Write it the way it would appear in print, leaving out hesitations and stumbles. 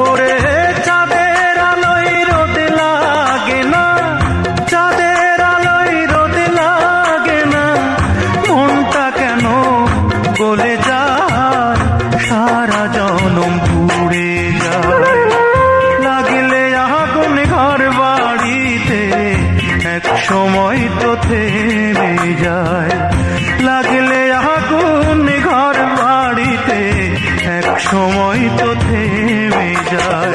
ওরে চাঁদের আলোয় রোদ লাগে না, চাঁদের আলোয় রোদ লাগে না, মনটা কেন গলে যায়, সারা জনম পুড়ে যায়। লাগলে আগুন ঘর বাড়িতে এক সময় তো থেমে যায়, লাগলে আগুন ঘর বাড়িতে এক সময় তো থেমে যায়।